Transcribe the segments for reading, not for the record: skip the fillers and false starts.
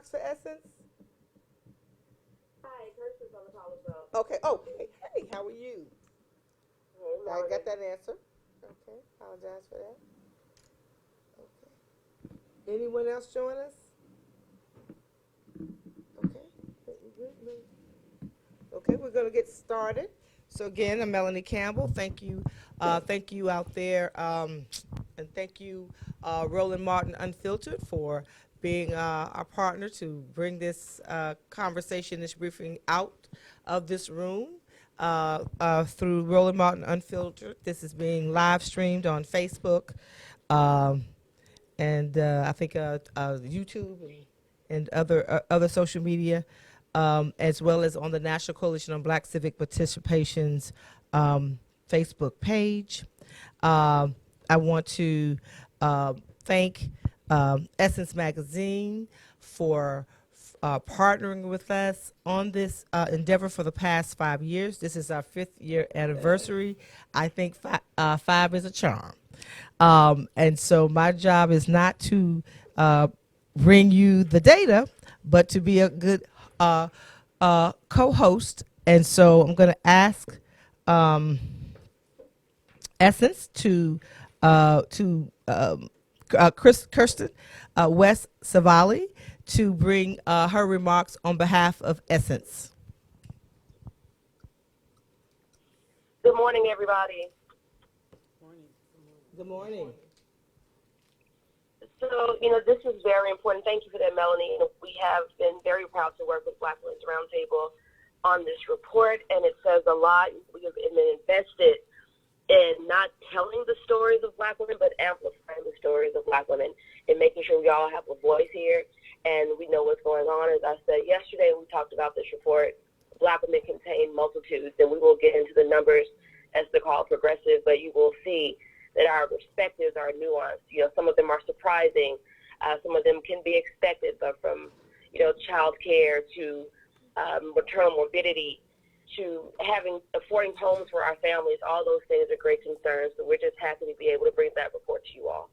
for Essence? Hi, Kirsten's on the call as well. Okay. Oh, hey, how are you? Hey, I got that answer. Okay. Apologize for that. Okay. Anyone else join us? Okay. Okay, we're going to get started. So again, I'm Melanie Campbell. Thank you out there, and thank you, Roland Martin Unfiltered, for being our partner to bring this conversation, this briefing out of this room through Roland Martin Unfiltered. This is being live streamed on Facebook, and I think YouTube and other social media. As well as on the National Coalition on Black Civic Participation's Facebook page. I want to thank Essence Magazine for partnering with us on this endeavor for the past 5 years. This is our 5th year anniversary. I think five is a charm. And so my job is not to bring you the data, but to be a good co-host, and so I'm going to ask Essence to Kirsten West Savali to bring her remarks on behalf of Essence. morning, everybody. Good morning. So, this is very important. Thank you for that, Melanie. We have been very proud to work with Black Women's Roundtable on this report, and it says a lot. We have been invested in not telling the stories of Black women, but amplifying the stories of Black women and making sure we all have a voice here and we know what's going on. As I said yesterday, we talked about this report. Black women contain multitudes, and we will get into the numbers as they're called progressive, but you will see that our perspectives are nuanced. Some of them are surprising. Some of them can be expected, but from, child care to maternal morbidity to affording homes for our families, all those things are great concerns. So we're just happy to be able to bring that report to you all.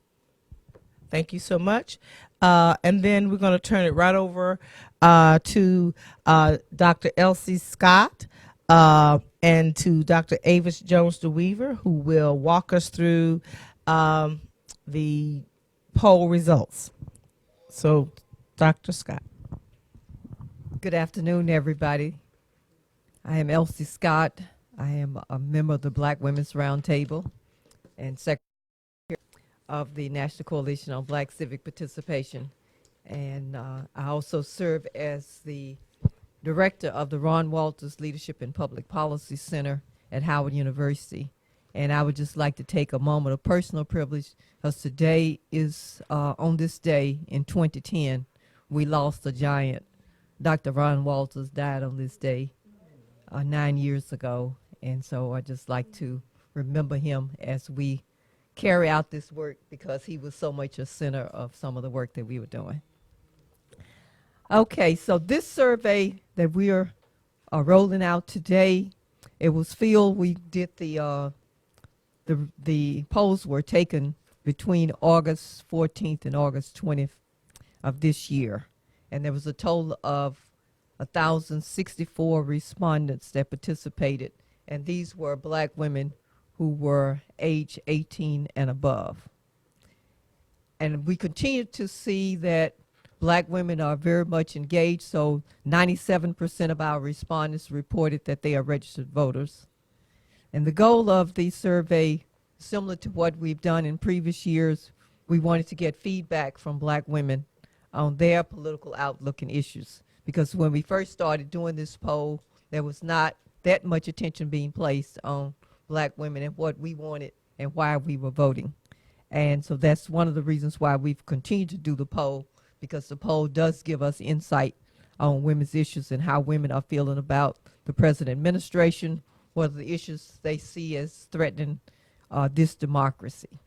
Thank you so much. And then we're going to turn it right over to Dr. Elsie Scott and to Dr. Avis Jones DeWeaver, who will walk us through the poll results. So, Dr. Scott. Good afternoon, everybody. I am Elsie Scott. I am a member of the Black Women's Roundtable and secretary of the National Coalition on Black Civic Participation. And I also serve as the director of the Ron Walters Leadership and Public Policy Center at Howard University. And I would just like to take a moment of personal privilege, because today is, on this day in 2010, we lost a giant. Dr. Ron Walters died on this day 9 years ago. And so I just like to remember him as we carry out this work, because he was so much a center of some of the work that we were doing. Okay, so this survey that we are rolling out today, it was filled. We did the polls were taken between August 14th and August 20th of this year, and there was a total of 1,064 respondents that participated, and these were Black women who were age 18 and above. And we continue to see that Black women are very much engaged, so 97% of our respondents reported that they are registered voters. And the goal of the survey, similar to what we've done in previous years, we wanted to get feedback from Black women on their political outlook and issues. Because when we first started doing this poll, there was not that much attention being placed on Black women and what we wanted and why we were voting. And so that's one of the reasons why we've continued to do the poll, because the poll does give us insight on women's issues and how women are feeling about the present administration, what are the issues they see as threatening this democracy.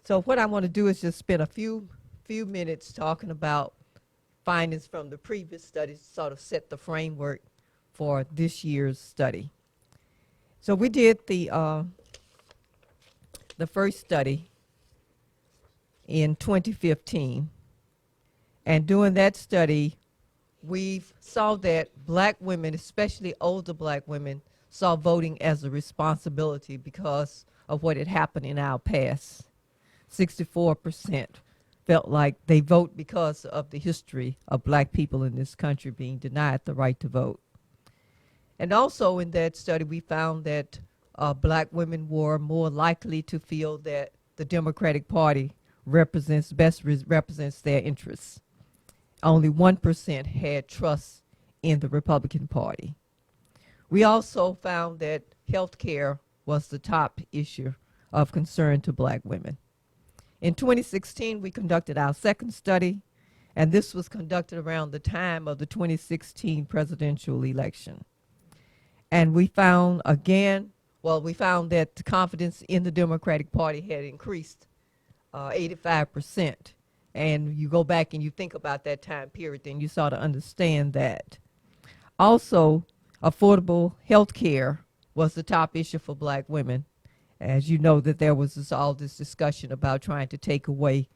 So what I want to do is just spend a few minutes talking about findings from the previous studies to sort of set the framework for this year's study. So we did the first study in 2015, and during that study, we saw that Black women, especially older Black women, saw voting as a responsibility because of what had happened in our past. 64% felt like they vote because of the history of Black people in this country being denied the right to vote. And also in that study, we found that Black women were more likely to feel that the Democratic Party represents their interests. Only 1% had trust in the Republican Party. We also found that health care was the top issue of concern to Black women. In 2016, we conducted our second study, and this was conducted around the time of the 2016 presidential election. And we found that the confidence in the Democratic Party had increased 85%. And you go back and you think about that time period, then you sort of understand that. Also, affordable health care was the top issue for Black women. As you know, that there was all this discussion about trying to take away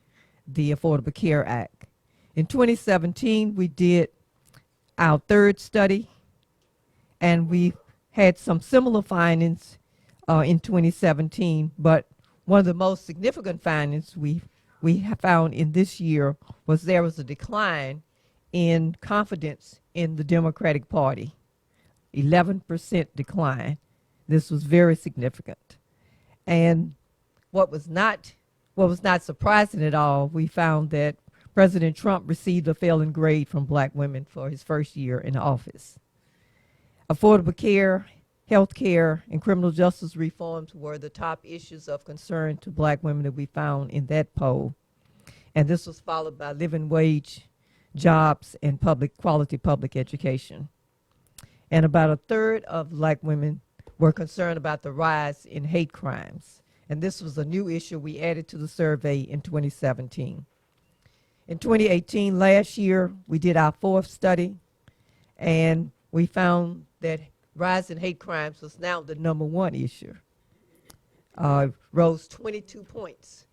the Affordable Care Act. In 2017, we did our third study, and we had some similar findings in 2017, but one of the most significant findings we have found in this year was there was a decline in confidence in the Democratic Party, 11% decline. This was very significant. And what was not surprising at all, we found that President Trump received a failing grade from black women for his first year in office. Affordable care, health care, and criminal justice reforms were the top issues of concern to black women that we found in that poll. And this was followed by living wage, jobs, and quality public education. And about a third of black women were concerned about the rise in hate crimes. And this was a new issue we added to the survey in 2017. In 2018, last year, we did our fourth study, and we found that rise in hate crimes was now the #1 issue. Rose 22 points.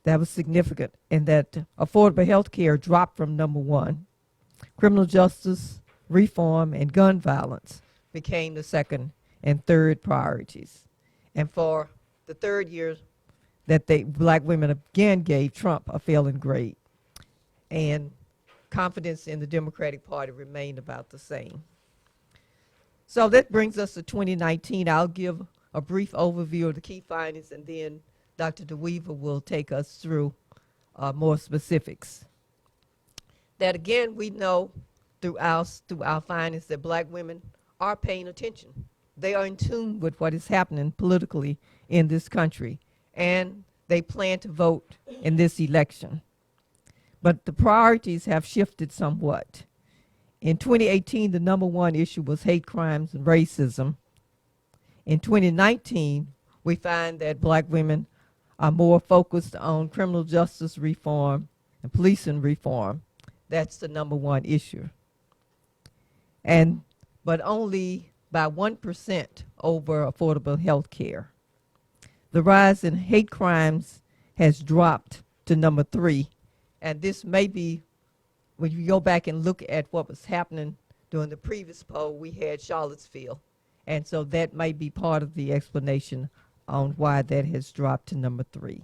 That was significant, and that affordable health care dropped from #1. Criminal justice, reform, and gun violence became the second and third priorities. And for the third year that black women again gave Trump a failing grade. And confidence in the Democratic Party remained about the same. So that brings us to 2019. I'll give a brief overview of the key findings, and then Dr. DeWeaver will take us through more specifics. That again, we know through our findings that black women are paying attention. They are in tune with what is happening politically in this country, and they plan to vote in this election. But the priorities have shifted somewhat. In 2018, the #1 issue was hate crimes and racism. In 2019, we find that black women are more focused on criminal justice reform and policing reform. That's the #1 issue. But only by 1% over affordable health care. The rise in hate crimes has dropped to #3, and this may be, when you go back and look at what was happening during the previous poll, we had Charlottesville, and so that might be part of the explanation on why that has dropped to #3.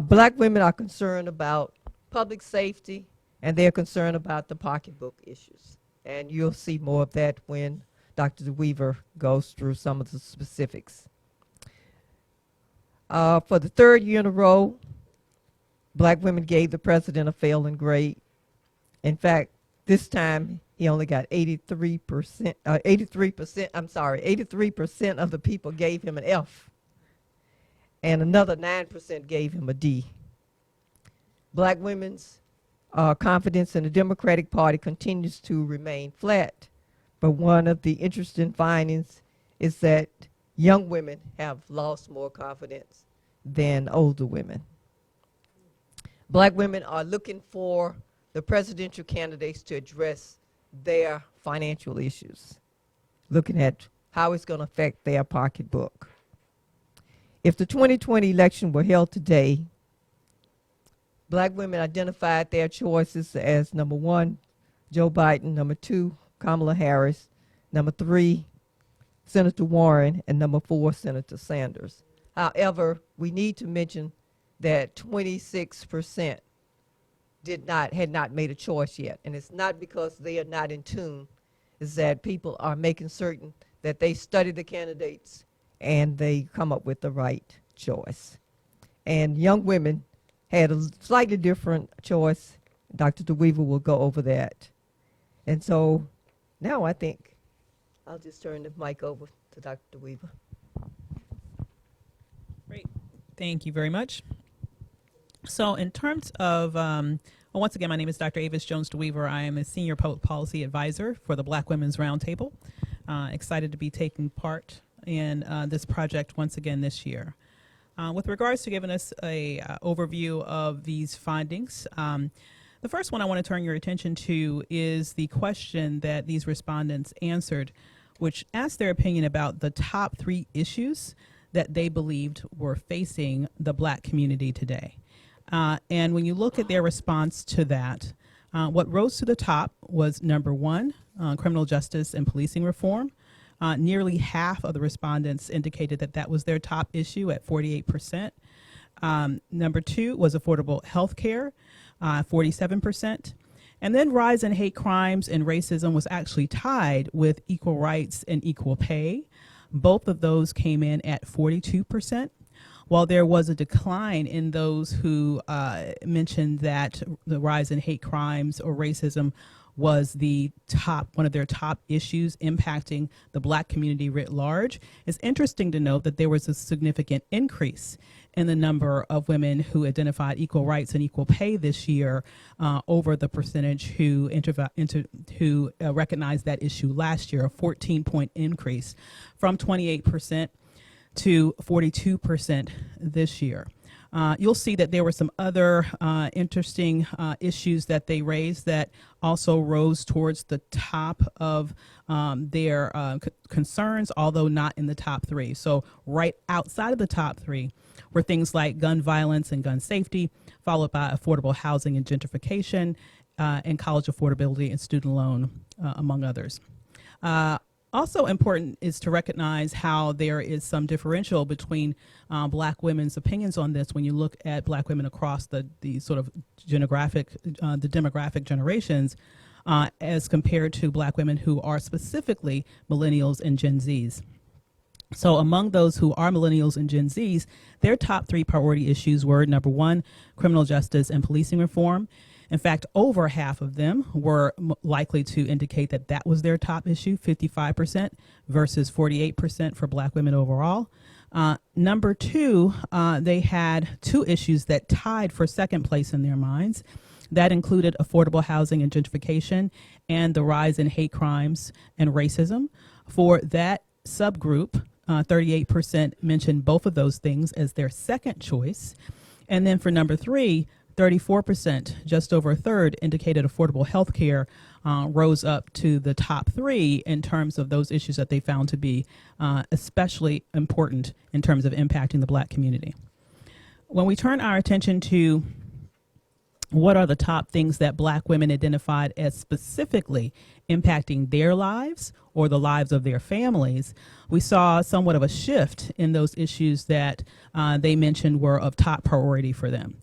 Black women are concerned about public safety, and they're concerned about the pocketbook issues, and you'll see more of that when Dr. DeWeaver goes through some of the specifics. For the third year in a row, black women gave the president a failing grade. In fact, this time he only got 83% of the people gave him an F, and another 9% gave him a D. Black women's confidence in the Democratic Party continues to remain flat. But one of the interesting findings is that young women have lost more confidence than older women. Black women are looking for the presidential candidates to address their financial issues, looking at how it's going to affect their pocketbook. If the 2020 election were held today, black women identified their choices as #1, Joe Biden, #2, Kamala Harris, #3, Senator Warren, and #4, Senator Sanders. However, we need to mention that 26% had not made a choice yet, and it's not because they are not in tune. It's that people are making certain that they study the candidates and they come up with the right choice. And young women had a slightly different choice. Dr. DeWeaver will go over that. And so now I think I'll just turn the mic over to Dr. DeWeaver. Great. Thank you very much. So in terms of, well, once again, my name is Dr. Avis Jones DeWeaver. I am a Senior Public Policy Advisor for the Black Women's Roundtable. Excited to be taking part in this project once again this year. With regards to giving us a overview of these findings, the first one I want to turn your attention to is the question that these respondents answered, which asked their opinion about the top 3 issues that they believed were facing the black community today. And when you look at their response to that, what rose to the top was #1, criminal justice and policing reform. Nearly half of the respondents indicated that that was their top issue at 48%. #2 was affordable health care, 47%. And then rise in hate crimes and racism was actually tied with equal rights and equal pay. Both of those came in at 42%. While there was a decline in those who mentioned that the rise in hate crimes or racism was one of their top issues impacting the Black community writ large, it's interesting to note that there was a significant increase in the number of women who identified equal rights and equal pay this year over the percentage who recognized that issue last year, a 14-point increase from 28% to 42% this year. You'll see that there were some other interesting issues that they raised that also rose towards the top of their concerns, although not in the top three. So right outside of the top three were things like gun violence and gun safety, followed by affordable housing and gentrification, and college affordability and student loan, among others. Also important is to recognize how there is some differential between Black women's opinions on this when you look at Black women across the sort of demographic generations as compared to Black women who are specifically millennials and Gen Zs. So among those who are millennials and Gen Zs, their top three priority issues were, number one, criminal justice and policing reform. In fact, over half of them were likely to indicate that that was their top issue, 55% versus 48% for Black women overall. Number two, they had two issues that tied for second place in their minds. That included affordable housing and gentrification and the rise in hate crimes and racism. For that subgroup, 38% mentioned both of those things as their second choice. And then for number three, 34%, just over a third, indicated affordable health care rose up to the top three in terms of those issues that they found to be especially important in terms of impacting the Black community. When we turn our attention to what are the top things that Black women identified as specifically impacting their lives or the lives of their families, we saw somewhat of a shift in those issues that they mentioned were of top priority for them.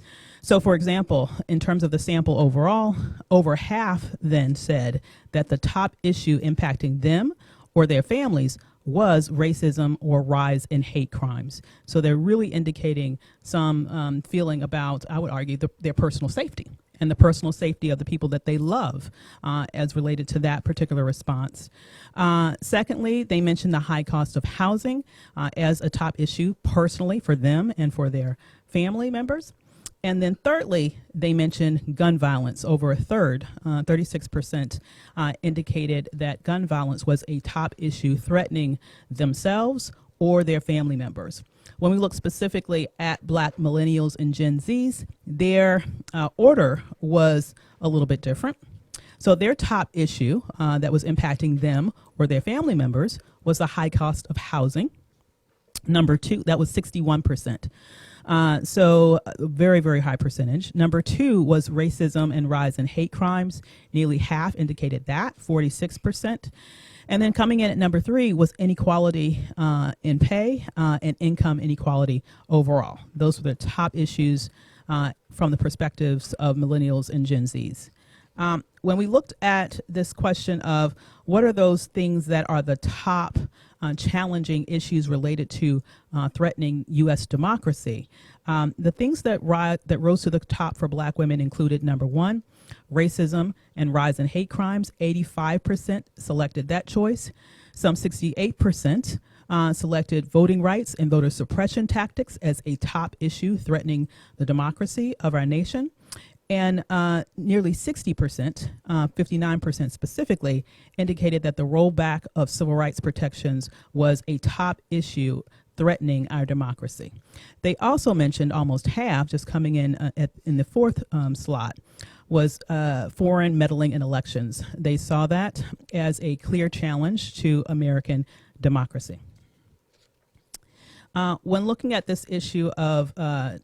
So, for example, in terms of the sample overall, over half then said that the top issue impacting them or their families was racism or rise in hate crimes. So they're really indicating some feeling about, I would argue, their personal safety and the personal safety of the people that they love as related to that particular response. Secondly, they mentioned the high cost of housing as a top issue personally for them and for their family members. And then thirdly, they mentioned gun violence. Over a third, 36%, indicated that gun violence was a top issue threatening themselves or their family members. When we look specifically at Black millennials and Gen Zs, their order was a little bit different. So their top issue that was impacting them or their family members was the high cost of housing. Number two, that was 61%. So a very, very high percentage. Number two was racism and rise in hate crimes. Nearly half indicated that, 46%. And then coming in at number three was inequality in pay and income inequality overall. Those were the top issues from the perspectives of millennials and Gen Zs. When we looked at this question of what are those things that are the top challenging issues related to threatening U.S. democracy, the things that rose to the top for Black women included, number one, racism and rise in hate crimes. 85% selected that choice. Some 68% selected voting rights and voter suppression tactics as a top issue threatening the democracy of our nation. And nearly 60%, 59% specifically, indicated that the rollback of civil rights protections was a top issue threatening our democracy. They also mentioned almost half, just coming in in the fourth slot, was foreign meddling in elections. They saw that as a clear challenge to American democracy. When looking at this issue of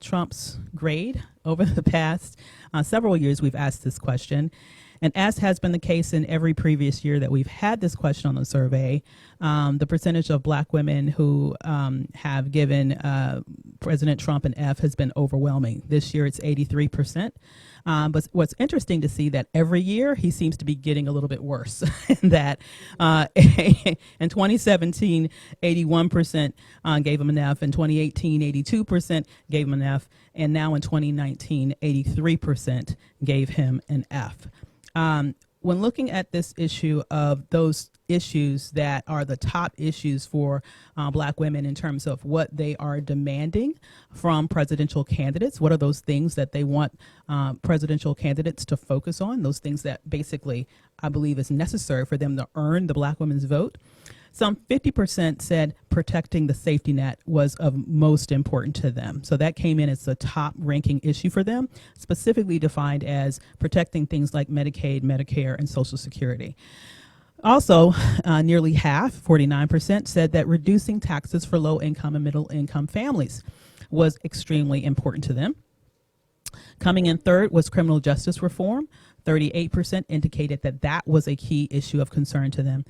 Trump's grade over the past several years, we've asked this question. And as has been the case in every previous year that we've had this question on the survey, the percentage of black women who have given President Trump an F has been overwhelming. This year it's 83%. But what's interesting to see that every year he seems to be getting a little bit worse. That in 2017, 81% gave him an F. In 2018, 82% gave him an F. And now in 2019, 83% gave him an F. When looking at this issue of those issues that are the top issues for black women in terms of what they are demanding from presidential candidates, what are those things that they want presidential candidates to focus on, those things that basically I believe is necessary for them to earn the black women's vote. Some 50% said protecting the safety net was of most important to them. So that came in as the top ranking issue for them, specifically defined as protecting things like Medicaid, Medicare, and Social Security. Also, nearly half, 49%, said that reducing taxes for low-income and middle-income families was extremely important to them. Coming in third was criminal justice reform. 38% indicated that that was a key issue of concern to them.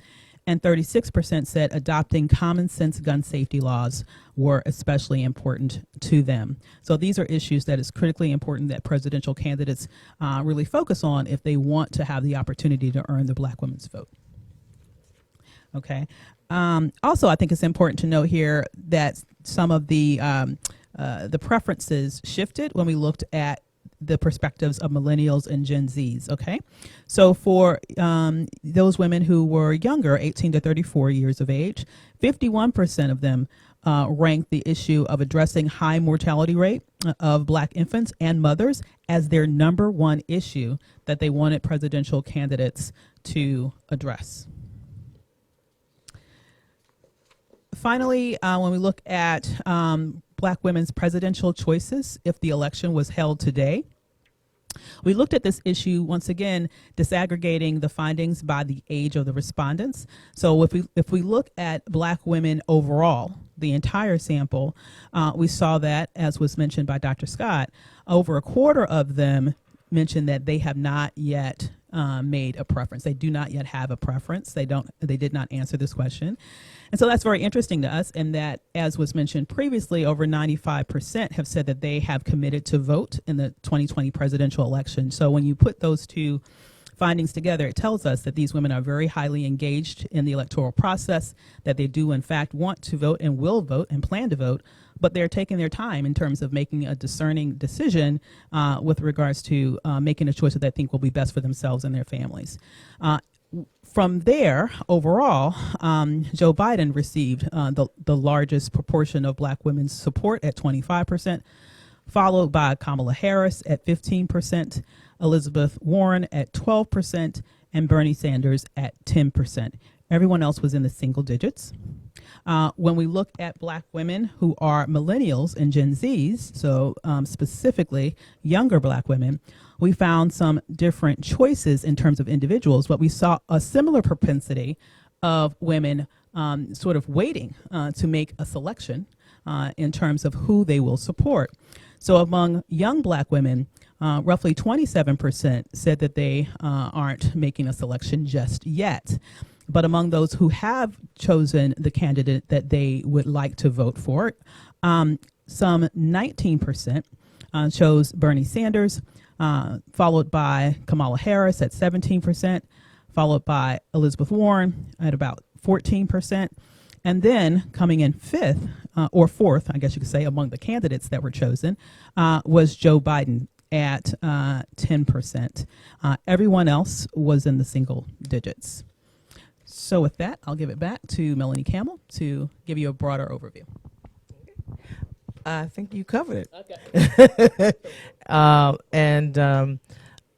And 36% said adopting common sense gun safety laws were especially important to them. So these are issues that is critically important that presidential candidates really focus on if they want to have the opportunity to earn the black women's vote. Okay. Also, I think it's important to note here that some of the preferences shifted when we looked at the perspectives of millennials and Gen Zs, okay? So for those women who were younger, 18 to 34 years of age, 51% of them ranked the issue of addressing high mortality rate of black infants and mothers as their number one issue that they wanted presidential candidates to address. Finally, when we look at black women's presidential choices, if the election was held today, we looked at this issue once again, disaggregating the findings by the age of the respondents. So if we look at black women overall, the entire sample, we saw that, as was mentioned by Dr. Scott, over a quarter of them mentioned that they have not yet made a preference. They do not yet have a preference. They did not answer this question. And so that's very interesting to us, in that, as was mentioned previously, over 95% have said that they have committed to vote in the 2020 presidential election. So when you put those two findings together, it tells us that these women are very highly engaged in the electoral process, that they do in fact want to vote and will vote and plan to vote, but they're taking their time in terms of making a discerning decision with regards to making a choice that they think will be best for themselves and their families. From there, overall, Joe Biden received the largest proportion of black women's support at 25%, followed by Kamala Harris at 15%, Elizabeth Warren at 12%, and Bernie Sanders at 10%. Everyone else was in the single digits. When we look at black women who are millennials and Gen Zs, so specifically younger black women, we found some different choices in terms of individuals, but we saw a similar propensity of women sort of waiting to make a selection in terms of who they will support. So among young black women, roughly 27% said that they aren't making a selection just yet. But among those who have chosen the candidate that they would like to vote for, some 19% chose Bernie Sanders, followed by Kamala Harris at 17%, followed by Elizabeth Warren at about 14%. And then coming in fifth, or fourth, I guess you could say, among the candidates that were chosen, was Joe Biden at 10%. Everyone else was in the single digits. So with that, I'll give it back to Melanie Campbell to give you a broader overview. I think you covered it. Okay.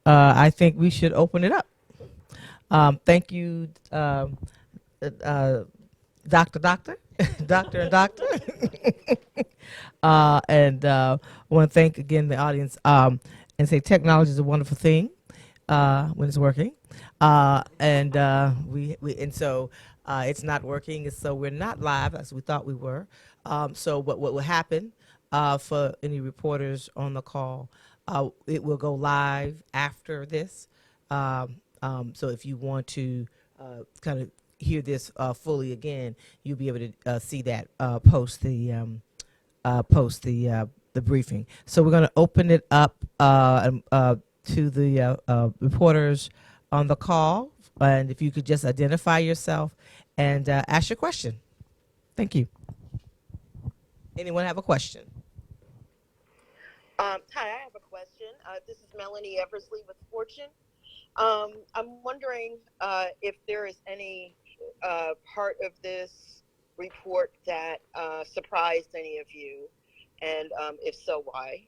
I think we should open it up. Thank you, Doctor and I want to thank again the audience and say technology is a wonderful thing when it's working. It's not working, so we're not live as we thought we were. So what will happen for any reporters on the call, it will go live after this So if you want to kind of hear this fully again, you'll be able to see that post the briefing. So we're going to open it up to the reporters on the call, and if you could just identify yourself and ask your question. Thank you. Anyone have a question? Hi, I have a question. This is Melanie Eversley with Fortune. I'm wondering if there is any part of this report that surprised any of you, and if so, why?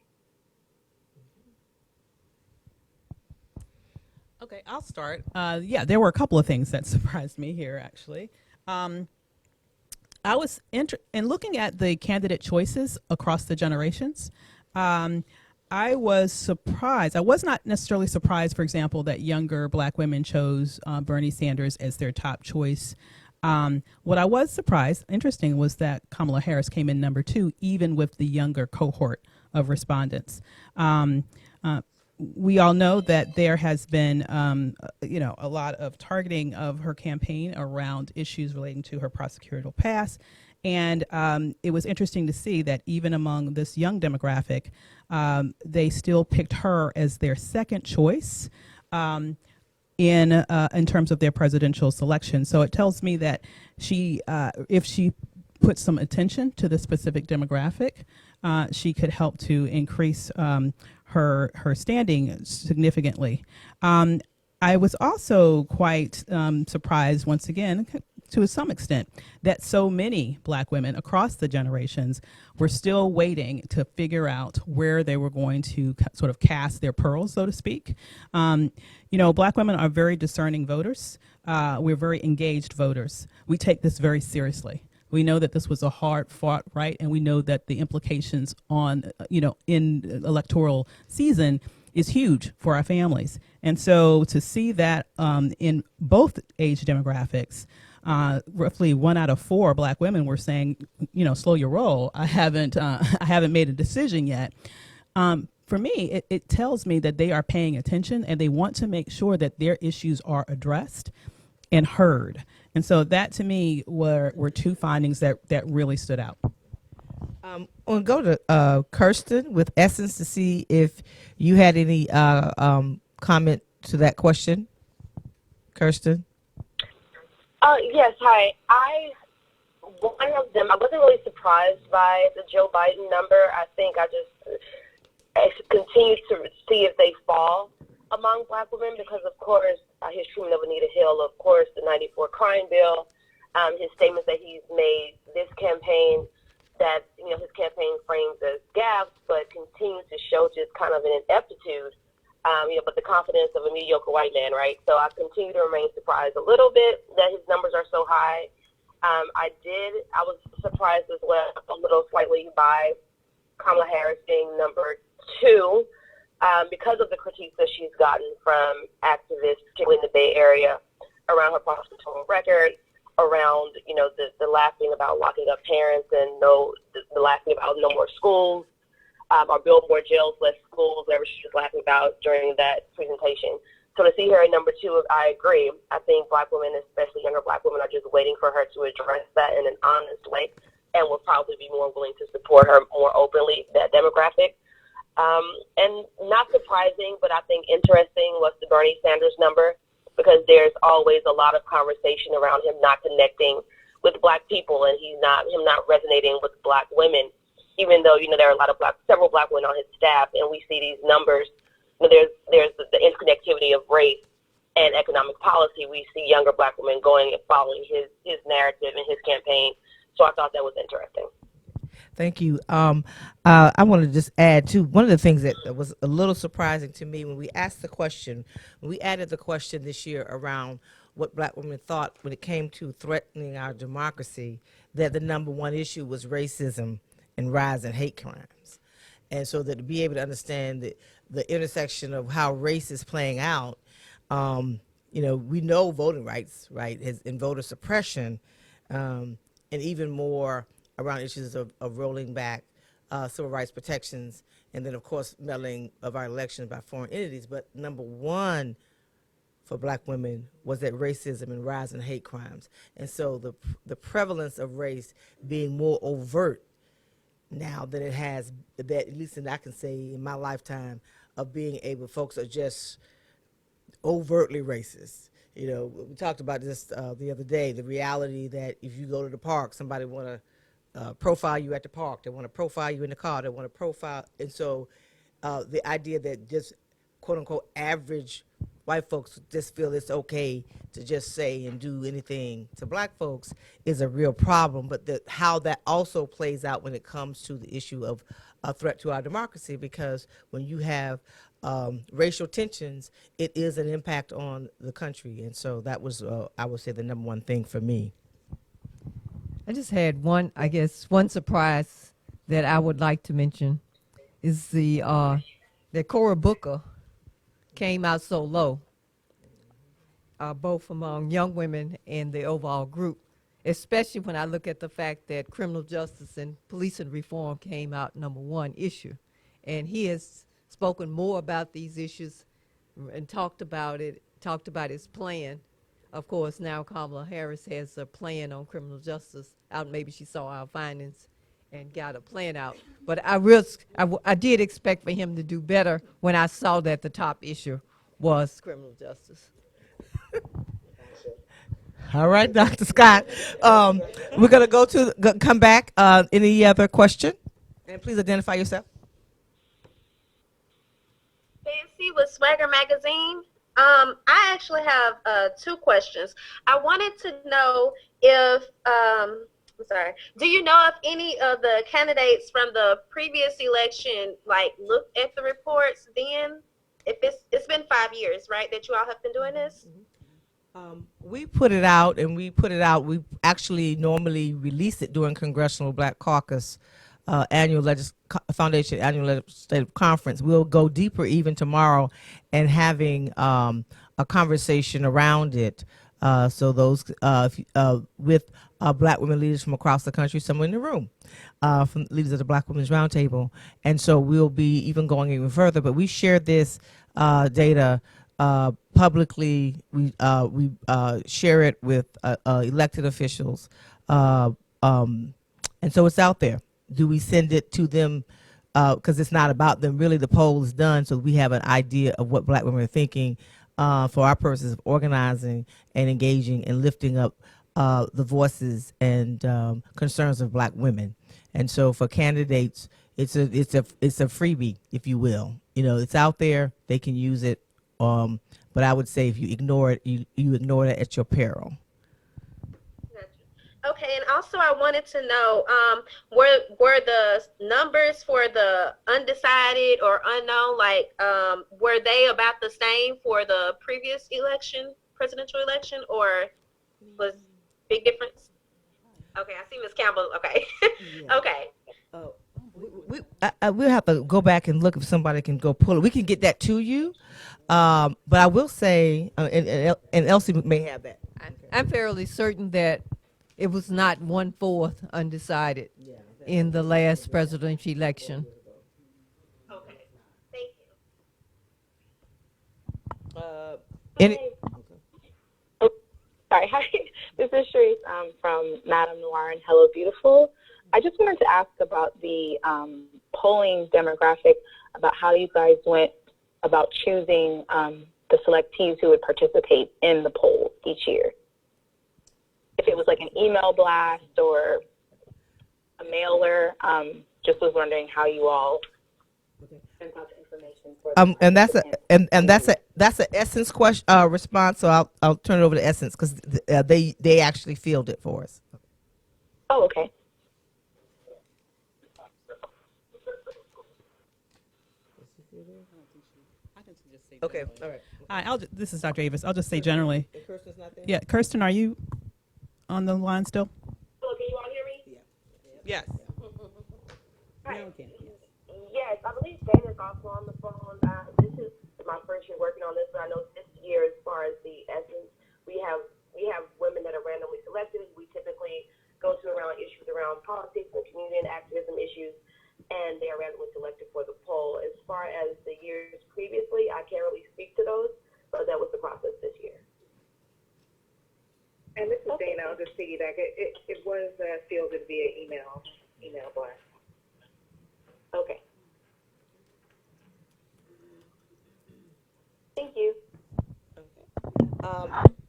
Okay, I'll start. Yeah, there were a couple of things that surprised me here, actually. I was in looking at the candidate choices across the generations. I was surprised. I was not necessarily surprised, for example, that younger Black women chose Bernie Sanders as their top choice. What I was surprised, interesting, was that Kamala Harris came in number 2, even with the younger cohort of respondents. We all know that there has been, a lot of targeting of her campaign around issues relating to her prosecutorial past. And it was interesting to see that even among this young demographic, they still picked her as their second choice in terms of their presidential selection. So it tells me that she, if she put some attention to the specific demographic, she could help to increase her standing significantly. I was also quite surprised, once again, to some extent, that so many Black women across the generations were still waiting to figure out where they were going to sort of cast their pearls, so to speak. Black women are very discerning voters. We're very engaged voters. We take this very seriously. We know that this was a hard-fought right, and we know that the implications on, in electoral season is huge for our families. And so to see that in both age demographics, roughly 1 out of 4 Black women were saying, slow your roll. I haven't made a decision yet. For me, it tells me that they are paying attention and they want to make sure that their issues are addressed and heard. And so that to me were 2 findings that really stood out. We'll go to Kirsten with Essence to see if you had any comment to that question. Kirsten? Yes, hi. One of them, I wasn't really surprised by the Joe Biden number. I think I continue to see if they fall among Black women because, of course, his treatment of Anita Hill, of course, the 94 crime bill, his statements that he's made this campaign that, his campaign frames as gaffes, but continues to show just kind of an ineptitude, but the confidence of a mediocre white man, right? So I continue to remain surprised a little bit that his numbers are so high. I was surprised as well, a little slightly by Kamala Harris being number 2 because of the critiques that she's gotten from activists, particularly in the Bay Area, around her prosecutorial record, around, the laughing about locking up parents and the laughing about no more schools, or build more jails, less schools, whatever she was laughing about during that presentation. So to see her at number 2, I agree. I think Black women, especially younger Black women, are just waiting for her to address that in an honest way and will probably be more willing to support her more openly, that demographic. And not surprising, but I think interesting was the Bernie Sanders number, because there's always a lot of conversation around him not connecting with Black people and him not resonating with Black women, even though, there are several Black women on his staff, and we see these numbers. There's the interconnectivity of race and economic policy. We see younger Black women going and following his narrative and his campaign. So I thought that was interesting. Thank you. I want to just add to one of the things that was a little surprising to me when we asked the question, when we added the question this year around what Black women thought when it came to threatening our democracy, that the number 1 issue was racism and rise in hate crimes. And so that to be able to understand the intersection of how race is playing out, we know voting rights, right, and voter suppression, and even more around issues of rolling back civil rights protections, and then, of course, meddling of our elections by foreign entities. But number 1 for black women was that racism and rising hate crimes. And so the prevalence of race being more overt now than it has, that at least I can say in my lifetime, of being able, folks are just overtly racist. You know, we talked about this the other day, the reality that if you go to the park, somebody want to profile you at the park. They want to profile you in the car. They want to profile. And so the idea that just quote unquote average white folks just feel it's okay to just say and do anything to black folks is a real problem. But how that also plays out when it comes to the issue of a threat to our democracy, because when you have racial tensions, it is an impact on the country. And so that was, I would say, the number one thing for me. I just had one, I guess, one surprise that I would like to mention is that Cora Booker came out so low, both among young women and the overall group, especially when I look at the fact that criminal justice and policing reform came out #1 issue. And he has spoken more about these issues and talked about his plan. Of course, now Kamala Harris has a plan on criminal justice out. Maybe she saw our findings and got a plan out. But I did expect for him to do better when I saw that the top issue was criminal justice. All right, Dr. Scott. We're going to come back. Any other question? And please identify yourself. Fancy with Swagger Magazine. I actually have 2 questions. I wanted to know if, do you know if any of the candidates from the previous election looked at the reports then? If it's been 5 years, right, that you all have been doing this? We put it out, we actually normally release it during Congressional Black Caucus Foundation annual legislative conference. We'll go deeper even tomorrow and having a conversation around it. So those with black women leaders from across the country, somewhere in the room, from leaders of the Black Women's Roundtable. And so we'll be even going even further, but we share this data publicly. We share it with elected officials. And so it's out there. Do we send it to them? Because it's not about them. Really, the poll is done, so we have an idea of what black women are thinking for our purposes of organizing and engaging and lifting up the voices and concerns of black women. And so for candidates, it's a freebie, if you will. You know, it's out there. They can use it. But I would say if you ignore it, you ignore it at your peril. Okay, and also I wanted to know, were the numbers for the undecided or unknown, were they about the same for the previous election, presidential election, or was big difference? Okay, I see Ms. Campbell. Okay, yeah. Okay. We'll have to go back and look if somebody can go pull it. We can get that to you, but I will say, and Elsie may have that. I'm fairly certain that it was not 1/4 undecided in the last presidential election. Okay, thank you. Any? Oh, sorry. Hi, this is Sharice from Madame Noir and Hello Beautiful. I just wanted to ask about the polling demographic, about how you guys went about choosing the selectees who would participate in the polls each year. If it was like an email blast or a mailer, just was wondering how you all sent out the information for and that's an Essence question response. So I'll turn it over to Essence because they actually filled it for us. Oh, okay. Okay, all right. Hi, this is Dr. Avis. I'll just say generally. Kirsten's not there? Yeah, Kirsten, are you on the line still? Hello, can you all hear me? Yes. Hi. Yes, I believe Dana's also on the phone. This is my first year working on this, but I know this year, as far as the Essence, we have women that are randomly selected. We typically go to around issues around politics and community and activism issues, and they are randomly selected for the poll. As far as the years previously, I can't really speak to those, but that was the process this year. And this is Dana. I'll just piggyback. It was fielded via email blast. Okay. Thank you.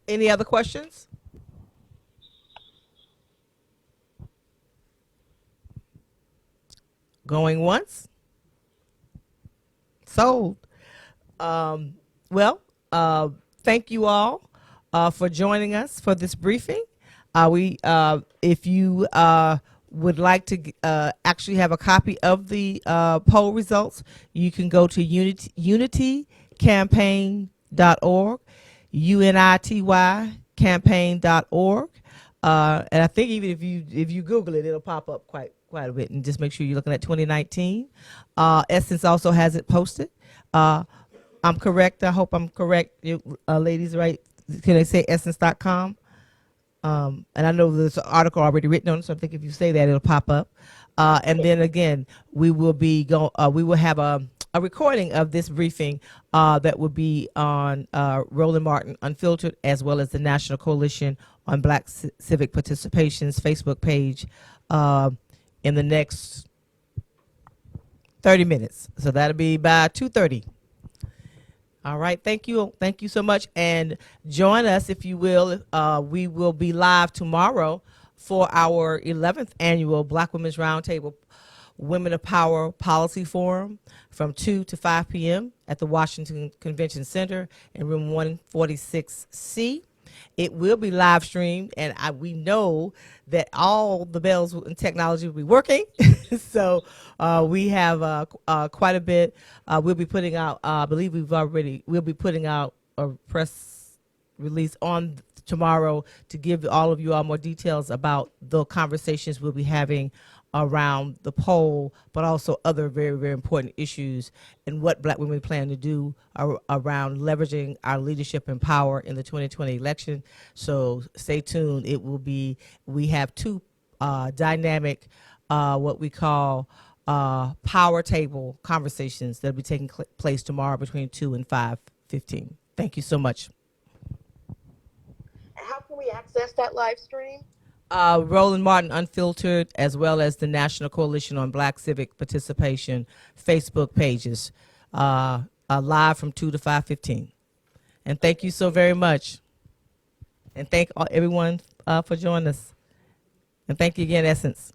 Any other questions? Going once? Sold. Well, thank you all for joining us for this briefing. If you would like to actually have a copy of the poll results, you can go to unitycampaign.org, UNITY campaign.org. And I think even if you Google it, it'll pop up quite a bit. And just make sure you're looking at 2019. Essence also has it posted. I'm correct. I hope I'm correct. You, ladies, right? Can I say essence.com? And I know there's an article already written on it, so I think if you say that, it'll pop up. And then again, we will have a recording of this briefing that will be on Roland Martin Unfiltered, as well as the National Coalition on Black Civic Participation's Facebook page in the next 30 minutes. So that'll be by 2:30. All right, thank you so much, and join us if you will. We will be live tomorrow for our 11th annual Black Women's Roundtable Women of Power Policy Forum from 2 to 5 p.m. at the Washington Convention Center in room 146C. It will be live streamed, and we know that all the bells and technology will be working. So we have quite a bit. We'll be putting out, I believe we'll be putting out a press release on tomorrow to give all of you all more details about the conversations we'll be having around the poll, but also other very, very important issues and what Black women plan to do around leveraging our leadership and power in the 2020 election. So stay tuned. We have two dynamic, what we call power table conversations that'll be taking place tomorrow between 2 and 5:15. Thank you so much. How can we access that live stream? Roland Martin Unfiltered, as well as the National Coalition on Black Civic Participation Facebook pages, live from 2 to 5:15. And thank you so very much. And thank everyone for joining us. And thank you again, Essence.